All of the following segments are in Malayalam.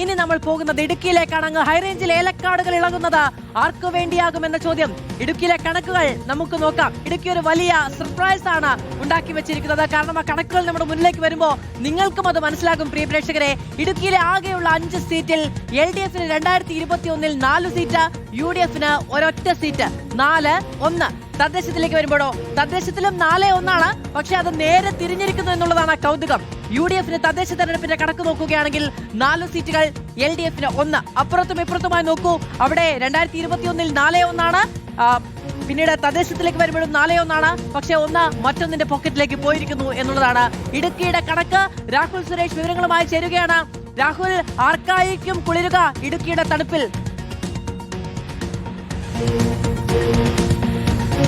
ഇനി നമ്മൾ പോകുന്നത് ഇടുക്കിയിലേക്കാണ്. അങ്ങ് ഹൈറേഞ്ചിൽ ഏലക്കാടുകൾ ഇളകുന്നത് ആർക്കു വേണ്ടിയാകുമെന്ന ചോദ്യം. ഇടുക്കിയിലെ കണക്കുകൾ നമുക്ക് നോക്കാം. ഇടുക്കി ഒരു വലിയ സർപ്രൈസ് ആണ് ഉണ്ടാക്കി വെച്ചിരിക്കുന്നത്. കാരണം ആ കണക്കുകൾ നമ്മുടെ മുന്നിലേക്ക് വരുമ്പോൾ നിങ്ങൾക്കും അത് മനസ്സിലാകും പ്രിയ പ്രേക്ഷകരെ. ഇടുക്കിയിലെ ആകെയുള്ള 5 സീറ്റിൽ LDF 2021 4 സീറ്റ്, UDF ഒരൊറ്റ സീറ്റ്, 4-1. തദ്ദേശത്തിലേക്ക് വരുമ്പോഴോ തദ്ദേശത്തിലും 4-1, പക്ഷെ അത് നേരെ തിരിഞ്ഞിരിക്കുന്നു എന്നുള്ളതാണ് കൗതുകം. UDF തദ്ദേശ തെരഞ്ഞെടുപ്പിന്റെ കണക്ക് നോക്കുകയാണെങ്കിൽ 4 സീറ്റുകൾ, LDF 1. അപ്പുറത്തും ഇപ്പുറത്തുമായി നോക്കൂ. അവിടെ 2021 4-1, പിന്നീട് തദ്ദേശത്തിലേക്ക് വരുമ്പോഴും 4-1, പക്ഷെ 1 മറ്റൊന്നിന്റെ പോക്കറ്റിലേക്ക് പോയിരിക്കുന്നു എന്നുള്ളതാണ് ഇടുക്കിയുടെ കണക്ക്. രാഹുൽ സുരേഷ് വിവരങ്ങളുമായി ചേരുകയാണ്. രാഹുൽ, ആർക്കായിരിക്കും കുളിരുക ഇടുക്കിയുടെ തണുപ്പിൽ?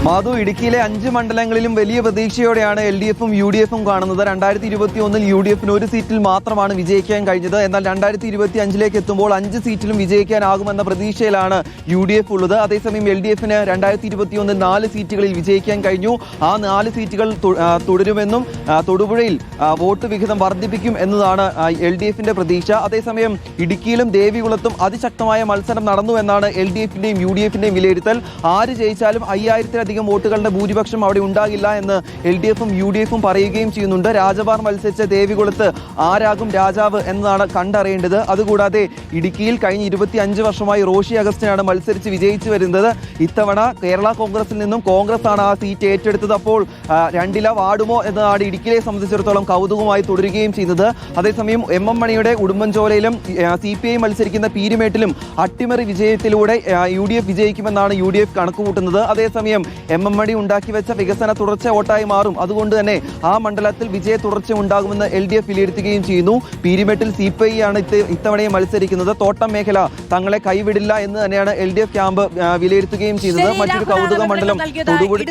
മാധു, ഇടുക്കിയിലെ 5 മണ്ഡലങ്ങളിലും വലിയ പ്രതീക്ഷയോടെയാണ് LDFും UDFും കാണുന്നത്. 2021 UDF 1 സീറ്റിൽ മാത്രമാണ് വിജയിക്കാൻ കഴിഞ്ഞത്. എന്നാൽ 2025 എത്തുമ്പോൾ 5 സീറ്റിലും വിജയിക്കാനാകുമെന്ന പ്രതീക്ഷയിലാണ് UDF ഉള്ളത്. അതേസമയം LDF 2021 4 സീറ്റുകളിൽ വിജയിക്കാൻ കഴിഞ്ഞു. ആ 4 സീറ്റുകൾ തുടരുമെന്നും തൊടുപുഴയിൽ വോട്ട് വിഹിതം വർദ്ധിപ്പിക്കും എന്നതാണ് LDFന്റെ പ്രതീക്ഷ. അതേസമയം ഇടുക്കിയിലും ദേവികുളത്തും അതിശക്തമായ മത്സരം നടന്നു എന്നാണ് LDFന്റെയും UDFന്റെയും വിലയിരുത്തൽ. ആര് ജയിച്ചാലും 5000-ലധികം വോട്ടുകളുടെ ഭൂരിപക്ഷം അവിടെ ഉണ്ടാകില്ല എന്ന് LDFും UDFും പറയുകയും ചെയ്യുന്നുണ്ട്. രാജപാർ മത്സരിച്ച ദേവികുളത്ത് ആരാകും രാജാവ് എന്നതാണ് കണ്ടറിയേണ്ടത്. അതുകൂടാതെ ഇടുക്കിയിൽ കഴിഞ്ഞ 25 വർഷമായി റോഷി അഗസ്റ്റിനാണ് മത്സരിച്ച് വിജയിച്ചു വരുന്നത്. ഇത്തവണ കേരള കോൺഗ്രസിൽ നിന്നും കോൺഗ്രസ് ആണ് ആ സീറ്റ് ഏറ്റെടുത്തത്. അപ്പോൾ 2 വാർഡുമോ എന്നതാണ് ഇടുക്കിയെ സംബന്ധിച്ചിടത്തോളം കൗതുകമായി തുടരുകയും ചെയ്യുന്നത്. അതേസമയം MM മണിയുടെ ഉടുമ്പൻചോലയിലും CPI മത്സരിക്കുന്ന പീരുമേട്ടിലും അട്ടിമറി വിജയത്തിലൂടെ UDF വിജയിക്കുമെന്നാണ് UDF കണക്കുകൂട്ടുന്നത്. അതേസമയം MM മണി ഉണ്ടാക്കി വെച്ച വികസന തുടർച്ച വോട്ടായി മാറും. അതുകൊണ്ട് തന്നെ ആ മണ്ഡലത്തിൽ വിജയ തുടർച്ച ഉണ്ടാകുമെന്ന് LDF വിലയിരുത്തുകയും ചെയ്യുന്നു. പീരുമേട്ടിൽ CPI ആണ് ഇത്തവണയും മത്സരിക്കുന്നത്. തോട്ടം മേഖല തങ്ങളെ കൈവിടില്ല എന്ന് തന്നെയാണ് LDF ക്യാമ്പ് വിലയിരുത്തുകയും ചെയ്യുന്നത്. മറ്റൊരു കൗതുക മണ്ഡലം തൊടുപുഴ.